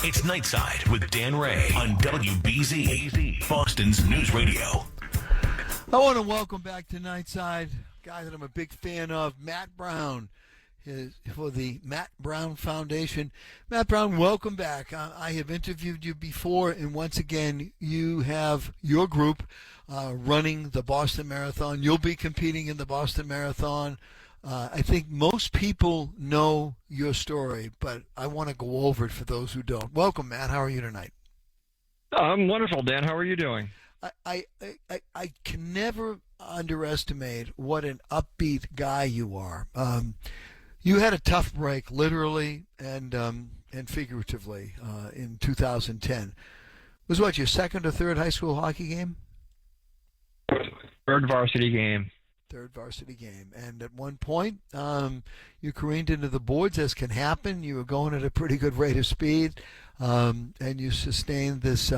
It's Nightside with Dan Ray on WBZ, Boston's News Radio. I want to welcome back to Nightside a guy that I'm a big fan of, Matt Brown, for the Matt Brown Foundation. Matt Brown, welcome back. I have interviewed you before, and once again, you have your group running the Boston Marathon. You'll be competing in the Boston Marathon. I think most people know your story, but I want to go over it for those who don't. Welcome, Matt. How are you tonight? I'm wonderful, Dan. How are you doing? I can never underestimate what an upbeat guy you are. You had a tough break, literally and figuratively, in 2010. Was what, your second or third high school hockey game? Third varsity game. Third varsity game. And at one point, you careened into the boards, as can happen. You were going at a pretty good rate of speed, and you sustained this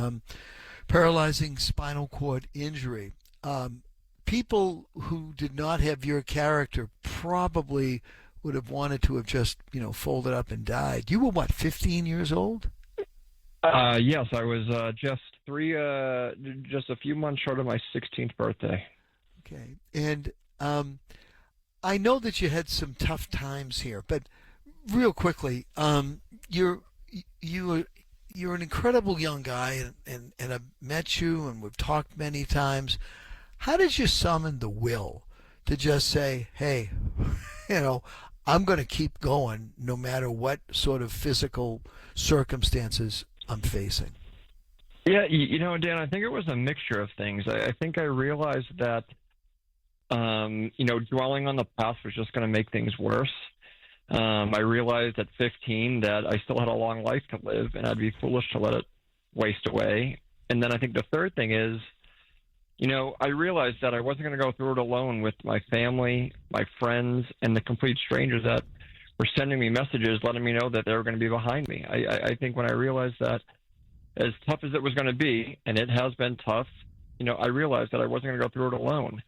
paralyzing spinal cord injury. People who did not have your character probably would have wanted to have just, folded up and died. You were, what, 15 years old? Yes, I was just a few months short of my 16th birthday. Okay. And I know that you had some tough times here, but real quickly, you're an incredible young guy, and I've met you and we've talked many times. How did you summon the will to just say, hey, I'm going to keep going no matter what sort of physical circumstances I'm facing? Yeah, Dan, I think it was a mixture of things. I think I realized that, dwelling on the past was just going to make things worse. I realized at 15 that I still had a long life to live, and I'd be foolish to let it waste away. And then I think the third thing is, I realized that I wasn't going to go through it alone with my family, my friends, and the complete strangers that were sending me messages letting me know that they were going to be behind me. I think when I realized that, as tough as it was going to be, and it has been tough, I realized that I wasn't going to go through it alone.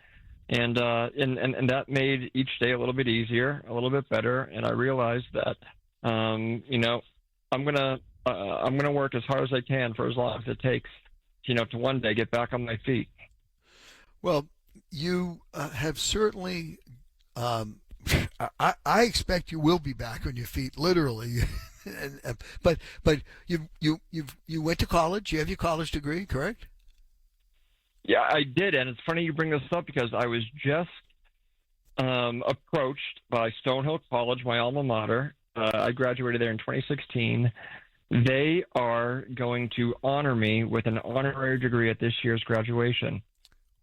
And that made each day a little bit easier, a little bit better. And I realized that, I'm gonna work as hard as I can for as long as it takes, to one day get back on my feet. Well, you have certainly. I expect you will be back on your feet, literally. But you went to college. You have your college degree, correct? Yeah, I did, and it's funny you bring this up because I was just approached by Stonehill College, my alma mater. I graduated there in 2016. They are going to honor me with an honorary degree at this year's graduation.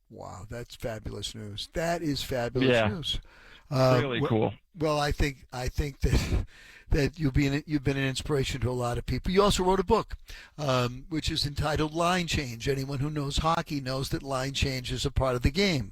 Wow, that's fabulous news. That is fabulous news. Really cool. Well, I think that you've been an inspiration to a lot of people. You also wrote a book, which is entitled Line Change. Anyone who knows hockey knows that line change is a part of the game.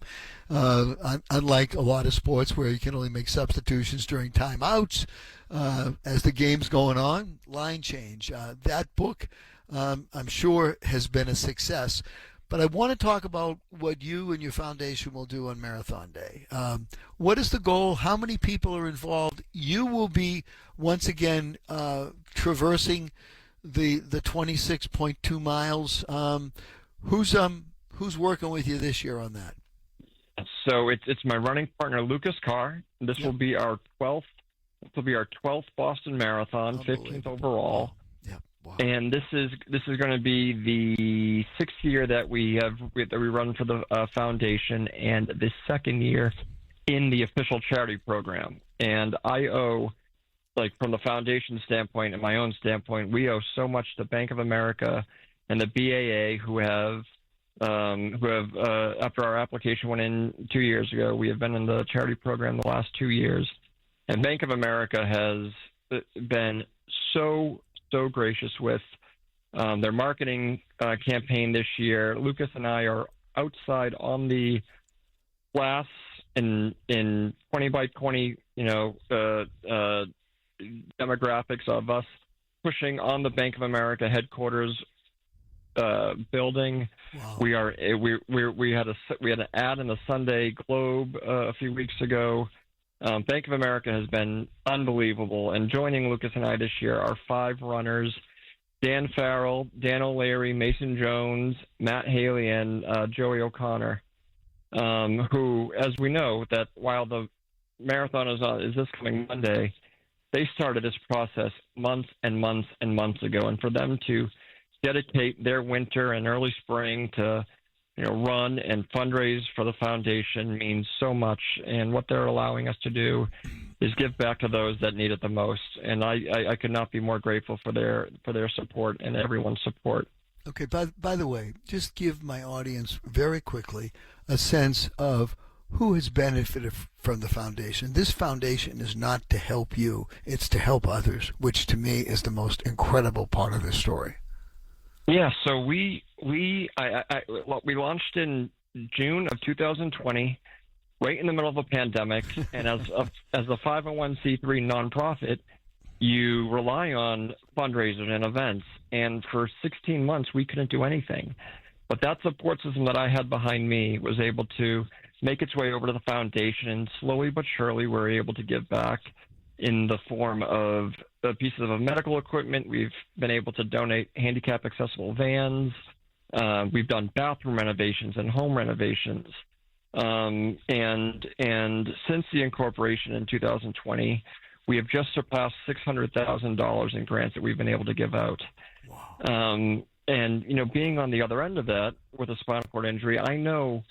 Unlike a lot of sports where you can only make substitutions during timeouts, as the game's going on, line change. That book, I'm sure, has been a success. But I want to talk about what you and your foundation will do on Marathon Day. What is the goal? How many people are involved? You will be, once again, traversing the 26.2 miles. Who's working with you this year on that? So it's my running partner, Lucas Carr. This will be our 12th. This will be our 12th Boston Marathon, 15th overall. Wow. And this is going to be the sixth year that we run for the foundation, and the second year in the official charity program. And I owe, from the foundation standpoint and my own standpoint, we owe so much to Bank of America and the BAA, who have after our application went in 2 years ago, we have been in the charity program the last 2 years, and Bank of America has been so gracious with their marketing campaign this year. Lucas and I are outside on the glass in 20 by 20, demographics of us pushing on the Bank of America headquarters building. Wow. We had an ad in the Sunday Globe a few weeks ago. Bank of America has been unbelievable, and joining Lucas and I this year are 5 runners Dan Farrell, Dan O'Leary, Mason Jones, Matt Haley, and Joey O'Connor, who, as we know, that while the marathon is this coming Monday, they started this process months and months and months ago. And for them to dedicate their winter and early spring to run and fundraise for the foundation means so much. And what they're allowing us to do is give back to those that need it the most. And I could not be more grateful for their support and everyone's support. Okay, by the way, just give my audience very quickly a sense of who has benefited from the foundation. This foundation is not to help you, it's to help others, which to me is the most incredible part of this story. Yeah, so we launched in June of 2020, right in the middle of a pandemic, and as a 501c3 nonprofit, you rely on fundraisers and events, and for 16 months we couldn't do anything. But that support system that I had behind me was able to make its way over to the foundation, and slowly but surely we're able to give back in the form of pieces of medical equipment. We've been able to donate handicap accessible vans. We've done bathroom renovations and home renovations. And since the incorporation in 2020, we have just surpassed $600,000 in grants that we've been able to give out. Wow. And being on the other end of that with a spinal cord injury, I know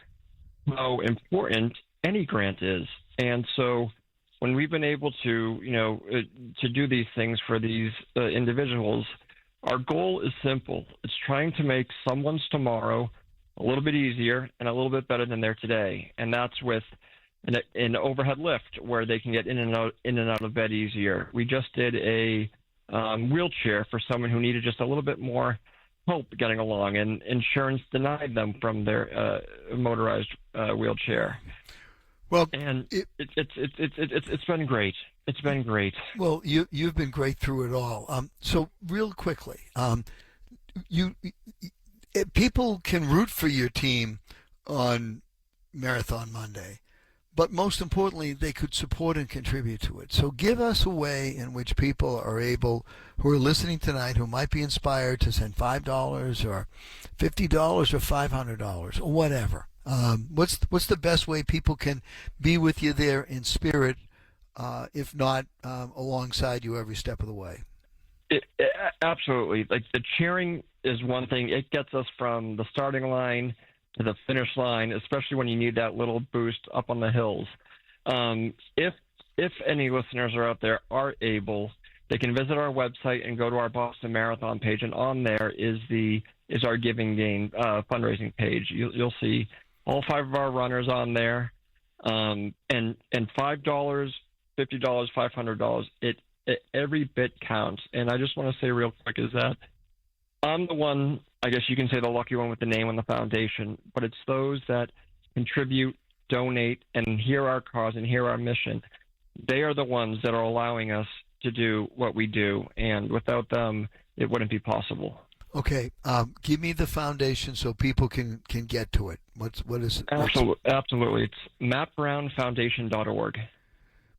how important any grant is. And so when we've been able to, to do these things for these individuals, our goal is simple. It's trying to make someone's tomorrow a little bit easier and a little bit better than their today. And that's with an overhead lift where they can get in and out of bed easier. We just did a wheelchair for someone who needed just a little bit more help getting along, and insurance denied them from their motorized wheelchair. Well, and it's been great. It's been great. Well, you've been great through it all. So real quickly, people can root for your team on Marathon Monday, but most importantly, they could support and contribute to it. So give us a way in which people are able, who are listening tonight, who might be inspired to send $5 or $50 or $500 or whatever. What's the best way people can be with you there in spirit, if not alongside you every step of the way? Absolutely. Like, the cheering is one thing. It gets us from the starting line to the finish line, especially when you need that little boost up on the hills. If any listeners are out there are able, they can visit our website and go to our Boston Marathon page, and on there is our Giving Game fundraising page. You'll see all 5 of our runners on there, and $5, $50, $500. Every bit counts. And I just want to say real quick is that I'm the one, I guess you can say the lucky one with the name on the foundation, but it's those that contribute, donate, and hear our cause and hear our mission. They are the ones that are allowing us to do what we do, and without them, it wouldn't be possible. Okay, give me the foundation so people can get to it. What is it? Absolutely. It's mattbrownfoundation.org.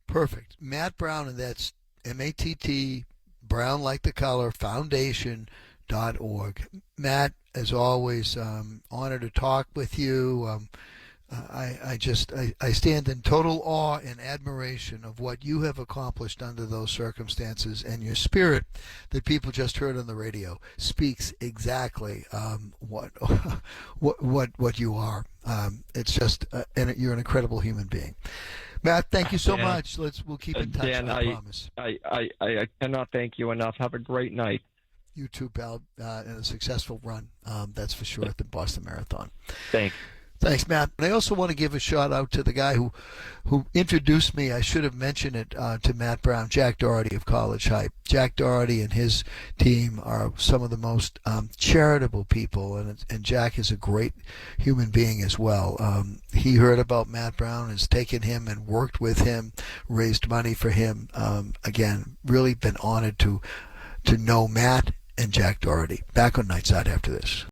Perfect. Matt Brown, and that's M-A-T-T, Brown like the color, foundation.org. Matt, as always, honored to talk with you. I stand in total awe and admiration of what you have accomplished under those circumstances, and your spirit that people just heard on the radio speaks exactly what you are. It's just, and you're an incredible human being. Matt, thank you so much. We'll keep in touch. Dan, I promise. I cannot thank you enough. Have a great night. You too, pal, and a successful run. That's for sure at the Boston Marathon. Thanks, Matt. And I also want to give a shout out to the guy who introduced me. I should have mentioned it to Matt Brown, Jack Doherty of College Hype. Jack Doherty and his team are some of the most charitable people, and Jack is a great human being as well. He heard about Matt Brown, has taken him and worked with him, raised money for him. Again, really been honored to know Matt and Jack Doherty. Back on Nightside after this.